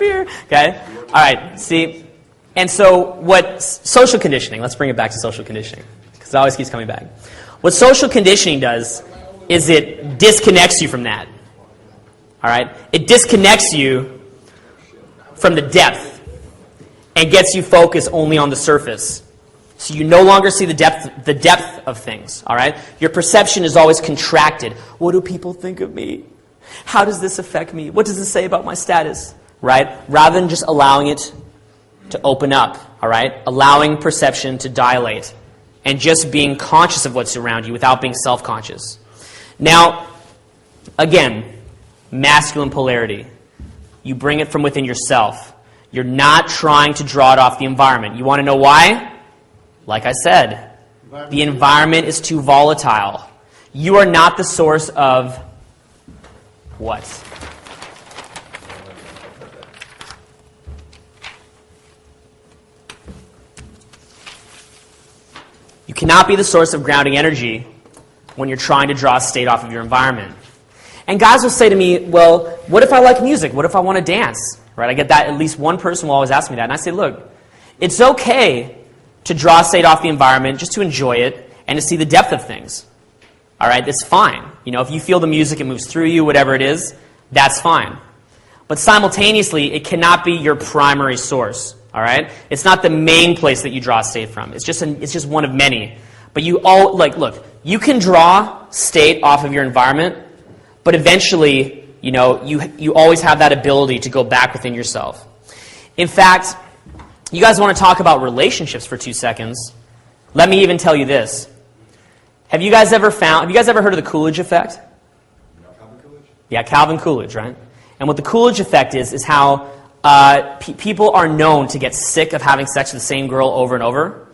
here. Okay? All right, see? And so what social conditioning, let's bring it back to social conditioning, because it always keeps coming back. What social conditioning does is it disconnects you from that. All right? It disconnects you from the depth and gets you focused only on the surface. So you no longer see the depth of things, all right? Your perception is always contracted. What do people think of me? How does this affect me? What does this say about my status? Right? Rather than just allowing it to open up, all right? Allowing perception to dilate and just being conscious of what's around you without being self-conscious. Now, again, masculine polarity. You bring it from within yourself. You're not trying to draw it off the environment. You want to know why? Like I said, the environment is too volatile. You are not the source of what? You cannot be the source of grounding energy when you're trying to draw a state off of your environment. And guys will say to me, well, what if I like music? What if I want to dance? Right? I get that. At least one person will always ask me that. And I say, look, it's okay to draw a state off the environment, just to enjoy it, and to see the depth of things. All right? It's fine. You know, if you feel the music, it moves through you, whatever it is, that's fine. But simultaneously, it cannot be your primary source. All right? It's not the main place that you draw a state from. It's just one of many. But look, you can draw state off of your environment, but eventually, you know, you always have that ability to go back within yourself. In fact, you guys want to talk about relationships for 2 seconds? Let me even tell you this. Have you guys ever heard of the Coolidge effect? Calvin Coolidge? Yeah, Calvin Coolidge, right? And what the Coolidge effect is how people are known to get sick of having sex with the same girl over and over.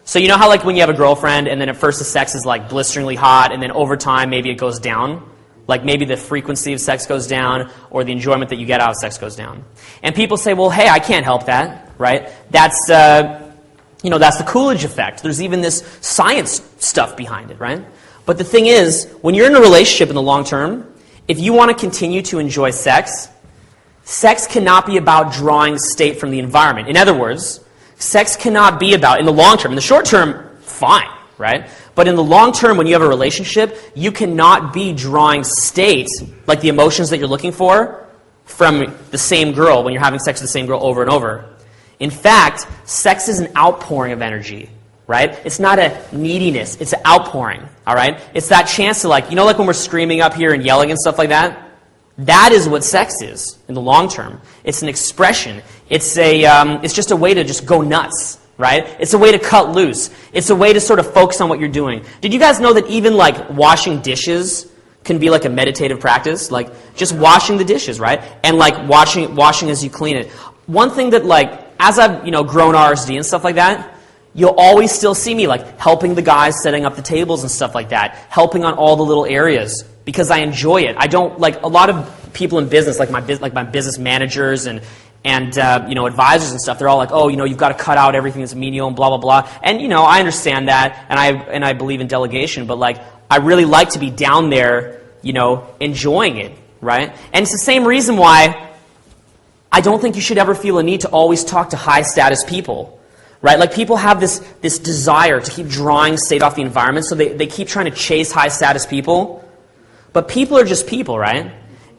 So you know how like when you have a girlfriend and then at first the sex is like blisteringly hot and then over time maybe it goes down? Like maybe the frequency of sex goes down or the enjoyment that you get out of sex goes down. And people say, well, hey, I can't help that, right? That's the Coolidge effect. There's even this science stuff behind it, right? But the thing is, when you're in a relationship in the long term, if you want to continue to enjoy sex, sex cannot be about drawing state from the environment. In other words, sex cannot be about, in the long term, in the short term, fine, right? But in the long term, when you have a relationship, you cannot be drawing state, like the emotions that you're looking for, from the same girl when you're having sex with the same girl over and over. In fact, sex is an outpouring of energy, right? It's not a neediness, it's an outpouring, all right? It's that chance to like when we're screaming up here and yelling and stuff like that? That is what sex is in the long term. It's an expression. It's just a way to just go nuts, right? It's a way to cut loose. It's a way to sort of focus on what you're doing. Did you guys know that even like washing dishes can be like a meditative practice? Like just washing the dishes, right? And like washing as you clean it. One thing that like, as I've grown RSD and stuff like that, you'll always still see me like helping the guys setting up the tables and stuff like that, helping on all the little areas because I enjoy it. I don't like a lot of people in business, like my business managers and advisors and stuff. They're all like, oh, you've got to cut out everything that's menial and blah blah blah. And I understand that, and I believe in delegation, but like I really like to be down there, enjoying it, right? And it's the same reason why I don't think you should ever feel a need to always talk to high status people, right? Like people have this desire to keep drawing state off the environment, so they keep trying to chase high status people. But people are just people, right?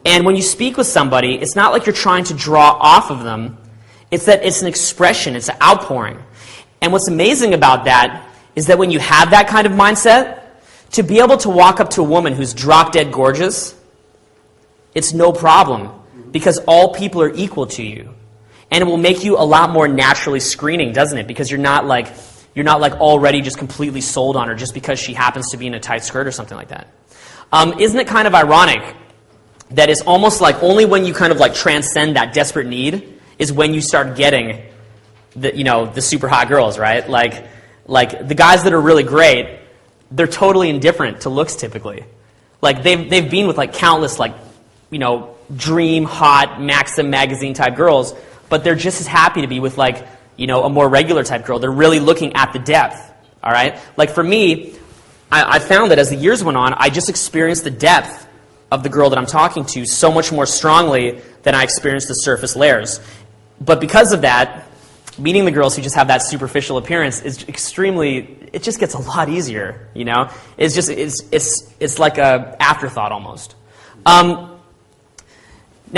And when you speak with somebody, it's not like you're trying to draw off of them. It's that it's an expression, it's an outpouring. And what's amazing about that is that when you have that kind of mindset, to be able to walk up to a woman who's drop dead gorgeous, it's no problem. Because all people are equal to you. And it will make you a lot more naturally screening, doesn't it? Because you're not like already just completely sold on her just because she happens to be in a tight skirt or something like that. Isn't it kind of ironic that it's almost like only when you kind of like transcend that desperate need is when you start getting the super hot girls, right? Like the guys that are really great, they're totally indifferent to looks typically. Like they've been with like countless dream hot Maxim magazine type girls, but they're just as happy to be with like a more regular type girl. They're really looking at the depth. All right, like for me, I found that as the years went on, I just experienced the depth of the girl that I'm talking to so much more strongly than I experience the surface layers. But because of that, meeting the girls who just have that superficial appearance is it just gets a lot easier, you know? It's like a afterthought almost. Now,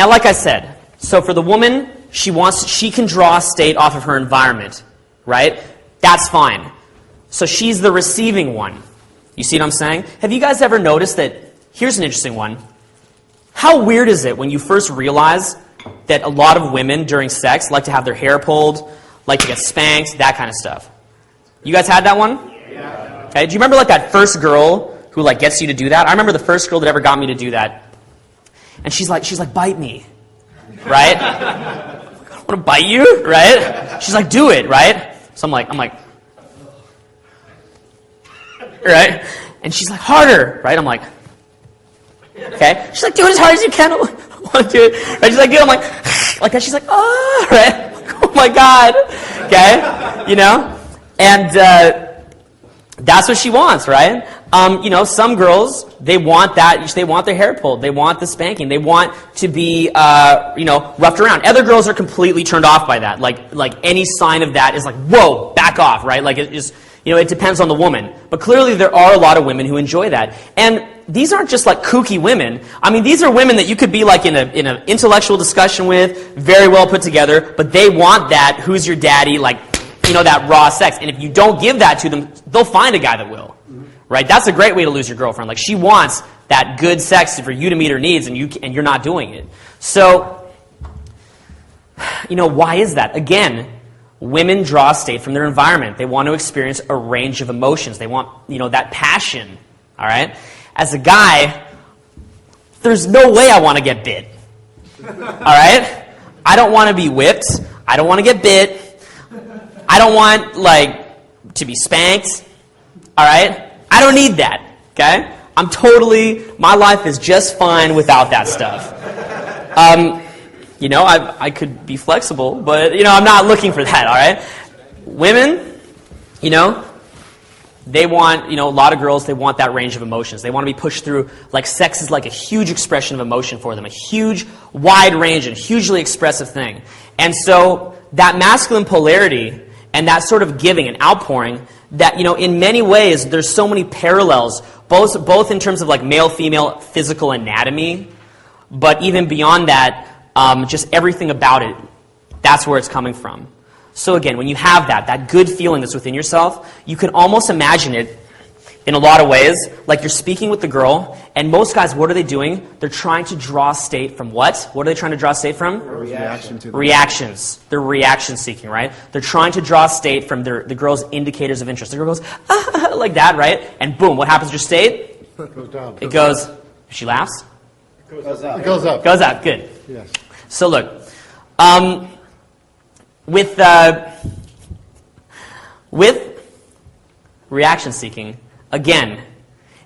like I said, so for the woman, she can draw a state off of her environment, right? That's fine. So she's the receiving one. You see what I'm saying? Have you guys ever noticed that, here's an interesting one. How weird is it when you first realize that a lot of women during sex like to have their hair pulled, like to get spanked, that kind of stuff? You guys had that one? Yeah. Okay. Do you remember like that first girl who like gets you to do that? I remember the first girl that ever got me to do that. And she's like, bite me, right? I want to bite you, right? She's like, do it, right? So I'm like, right? And she's like, harder, right? I'm like, okay. She's like, do it as hard as you can. I want to do it. Right? She's like, do it. I'm like that. She's like, oh, right? Oh my God. Okay? You know? And that's what she wants, right? You know, some girls, they want that. They want their hair pulled. They want the spanking. They want to be, you know, roughed around. Other girls are completely turned off by that. Like any sign of that is like, whoa, back off, right? Like it just, you know, it depends on the woman. But clearly there are a lot of women who enjoy that. And these aren't just like kooky women. I mean, these are women that you could be like in an intellectual discussion with, very well put together, but they want that, who's your daddy, like, you know, that raw sex. And if you don't give that to them, they'll find a guy that will. Right? That's a great way to lose your girlfriend. Like, she wants that good sex for you to meet her needs, and you're not doing it. So, you know, why is that? Again, women draw state from their environment. They want to experience a range of emotions. They want, you know, that passion. All right? As a guy, there's no way I want to get bit. All right? I don't want to be whipped. I don't want to get bit. I don't want, like, to be spanked. All right? I don't need that, okay? My life is just fine without that stuff. You know, I could be flexible, but, you know, I'm not looking for that, all right? Women, you know, they want, you know, a lot of girls, they want that range of emotions. They want to be pushed through, like sex is like a huge expression of emotion for them, a huge, wide range and hugely expressive thing. And so that masculine polarity and that sort of giving and outpouring, that, you know, in many ways, there's so many parallels, both in terms of like male-female physical anatomy, but even beyond that, just everything about it, that's where it's coming from. So again, when you have that good feeling that's within yourself, you can almost imagine it in a lot of ways, like you're speaking with the girl, and most guys, what are they doing? They're trying to draw state from what? What are they trying to draw state from? Reactions. They're reaction seeking, right? They're trying to draw state from the girl's indicators of interest. The girl goes, ah, like that, right? And boom, what happens to your state? It goes down. It goes, she laughs? It goes up. It goes up. Goes up, good. Yes. So look, with reaction seeking, again,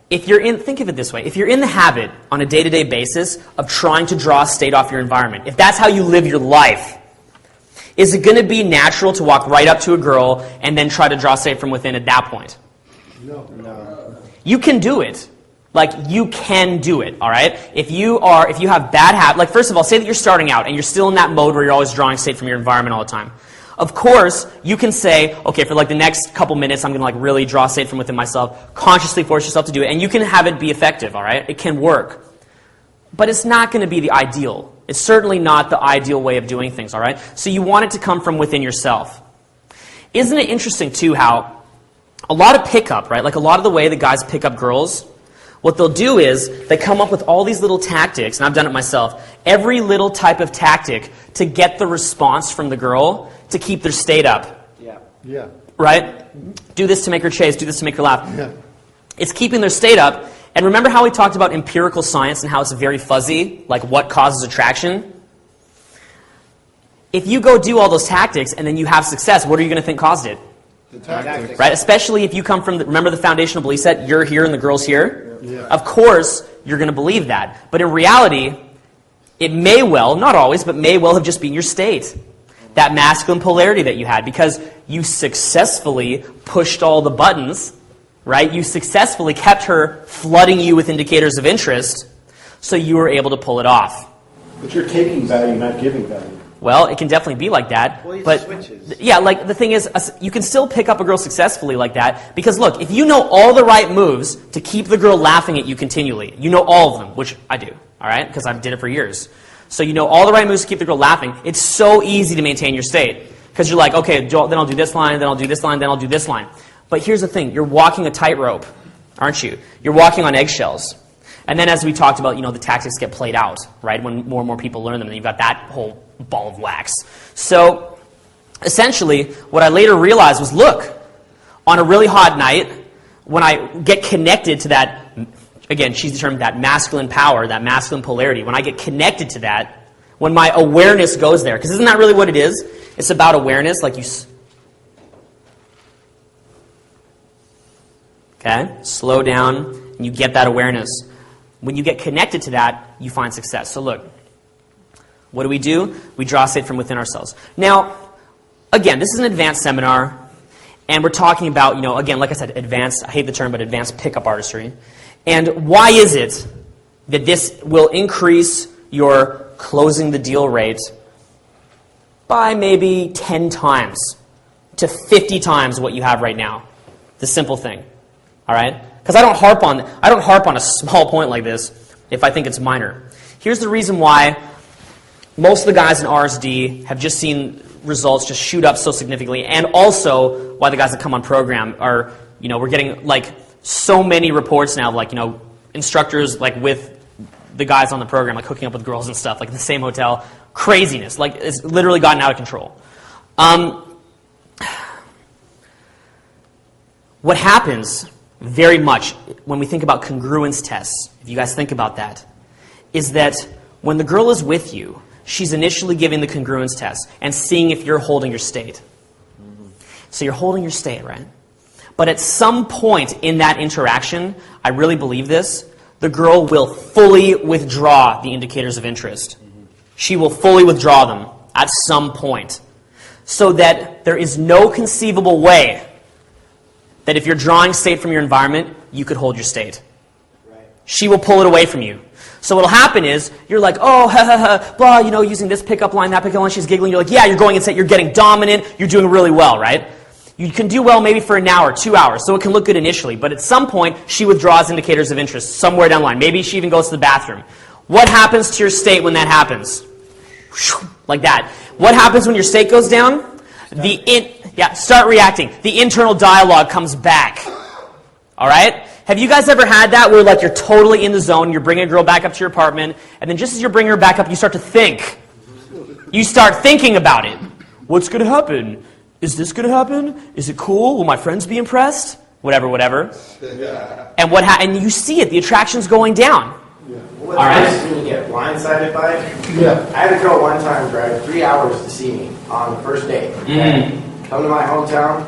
think of it this way, if you're in the habit on a day-to-day basis of trying to draw state off your environment, if that's how you live your life, is it going to be natural to walk right up to a girl and then try to draw state from within at that point? No. You can do it. Like, you can do it, all right? If you have bad habits, like, first of all, say that you're starting out and you're still in that mode where you're always drawing state from your environment all the time. Of course, you can say, okay, for like the next couple minutes, I'm going to like really draw state from within myself, consciously force yourself to do it, and you can have it be effective, all right? It can work. But it's not going to be the ideal. It's certainly not the ideal way of doing things, all right? So you want it to come from within yourself. Isn't it interesting, too, how a lot of pickup, right? Like a lot of the way that guys pick up girls, what they'll do is they come up with all these little tactics, and I've done it myself, every little type of tactic to get the response from the girl to keep their state up. Yeah. Right? Do this to make her chase, do this to make her laugh. Yeah. It's keeping their state up. And remember how we talked about empirical science and how it's very fuzzy, like what causes attraction? If you go do all those tactics and then you have success, what are you going to think caused it? The tactics. Right? Especially if you come from, remember the foundational belief set, you're here and the girl's here? Yeah. Of course, you're going to believe that. But in reality, it may well, not always, but may well have just been your state. That masculine polarity that you had, because you successfully pushed all the buttons, right? You successfully kept her flooding you with indicators of interest. So you were able to pull it off. But you're taking value, not giving value. Well, it can definitely be like that. Well, but switches. yeah, like the thing is, you can still pick up a girl successfully like that. Because look, if you know all the right moves to keep the girl laughing at you continually, you know all of them, which I do, all right? Because I did it for years. So you know all the right moves to keep the girl laughing. It's so easy to maintain your state. Because you're like, okay, then I'll do this line, then I'll do this line, then I'll do this line. But here's the thing, you're walking a tightrope, aren't you? You're walking on eggshells. And then as we talked about, the tactics get played out, right? When more and more people learn them, and you've got that whole ball of wax. So essentially, what I later realized was, look, on a really hot night, when I get connected to that, again, she's determined that masculine power, that masculine polarity, when I get connected to that, when my awareness goes there, because isn't that really what it is? It's about awareness, like you... Okay? Slow down, and you get that awareness. When you get connected to that, you find success. So look, what do? We draw state from within ourselves. Now, again, this is an advanced seminar, and we're talking about, again, like I said, advanced, I hate the term, but advanced pickup artistry. And why is it that this will increase your closing the deal rate by maybe 10 times to 50 times what you have right now? The simple thing. All right? Because I don't harp on a small point like this if I think it's minor. Here's the reason why most of the guys in RSD have just seen results just shoot up so significantly, and also why the guys that come on program are, we're getting like so many reports now of like, instructors like with the guys on the program, like hooking up with girls and stuff, like in the same hotel. Craziness. Like it's literally gotten out of control. What happens very much when we think about congruence tests, if you guys think about that, is that when the girl is with you, she's initially giving the congruence test and seeing if you're holding your state. So you're holding your state, right? But at some point in that interaction, I really believe this, the girl will fully withdraw the indicators of interest. She will fully withdraw them at some point. So that there is no conceivable way that if you're drawing state from your environment, you could hold your state. Right. She will pull it away from you. So what'll happen is, you're like, oh, ha, ha, ha, blah, using this pickup line, that pickup line, she's giggling. You're like, yeah, you're going in state, you're getting dominant, you're doing really well, right? You can do well maybe for an hour, 2 hours, so it can look good initially. But at some point, she withdraws indicators of interest somewhere down the line. Maybe she even goes to the bathroom. What happens to your state when that happens? Like that. What happens when your state goes down? Start reacting. The internal dialogue comes back. All right? Have you guys ever had that where like you're totally in the zone, you're bringing a girl back up to your apartment, and then just as you're bringing her back up, you start to think. You start thinking about it. What's going to happen? Is this going to happen? Is it cool? Will my friends be impressed? Whatever. And and you see it. The attraction's going down. Yeah. All right. When you get blindsided by it. Yeah. I had a girl one time drive 3 hours to see me on the first date. Come to my hometown.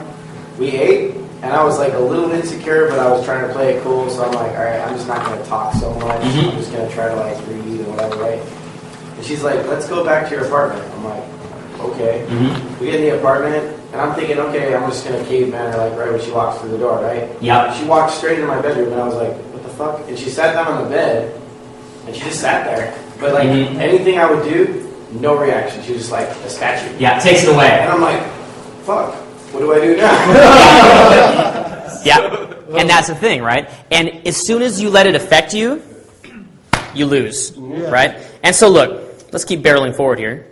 We ate, and I was like a little insecure, but I was trying to play it cool. So I'm like, all right, I'm just not going to talk so much. I'm just going to try to like breathe and whatever, right? And she's like, let's go back to your apartment. I'm like, okay. We get in the apartment, and I'm thinking, okay, I'm just going to caveman her like right when she walks through the door, right? Yeah. She walked straight into my bedroom, and I was like, what the fuck? And she sat down on the bed, and she just sat there. But like anything I would do, no reaction. She was just like a statue. Yeah, takes it away. And I'm like, fuck, what do I do now? Yeah, and that's the thing, right? And as soon as you let it affect you, you lose, right? And so look, let's keep barreling forward here.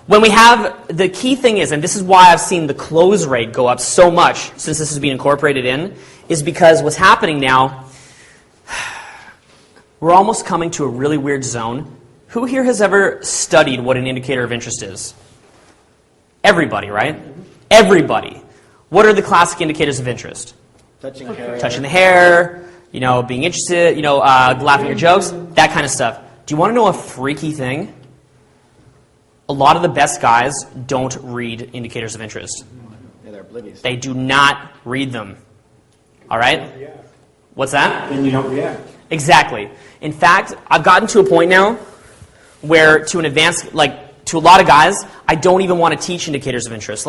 When we have, the key thing is, and this is why I've seen the close rate go up so much since this is being incorporated in, is because what's happening now, we're almost coming to a really weird zone. Who here has ever studied what an indicator of interest is? Everybody, right? Everybody. What are the classic indicators of interest? Touching hair. Touching the hair, being interested, laughing at your jokes, that kind of stuff. Do you want to know a freaky thing? A lot of the best guys don't read indicators of interest. Yeah, they're oblivious. They do not read them. All right? What's that? Then you don't react. Exactly. In fact, I've gotten to a point now where to a lot of guys, I don't even want to teach indicators of interest.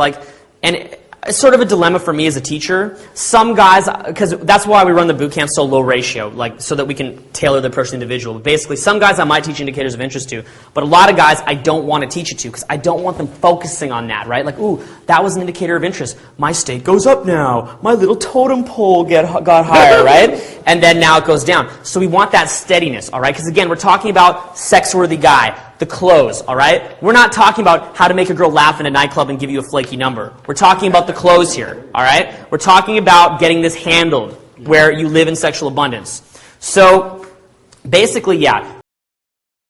And it's sort of a dilemma for me as a teacher. Some guys, because that's why we run the boot camp so low ratio, like so that we can tailor the approach to the individual. But basically, some guys I might teach indicators of interest to, but a lot of guys I don't want to teach it to because I don't want them focusing on that, right? Like, ooh, that was an indicator of interest. My state goes up now. My little totem pole got higher, right? And then now it goes down. So we want that steadiness, all right? Because again, we're talking about sex-worthy guy. The clothes, all right? We're not talking about how to make a girl laugh in a nightclub and give you a flaky number. We're talking about the clothes here, all right? We're talking about getting this handled where you live in sexual abundance. So basically, yeah,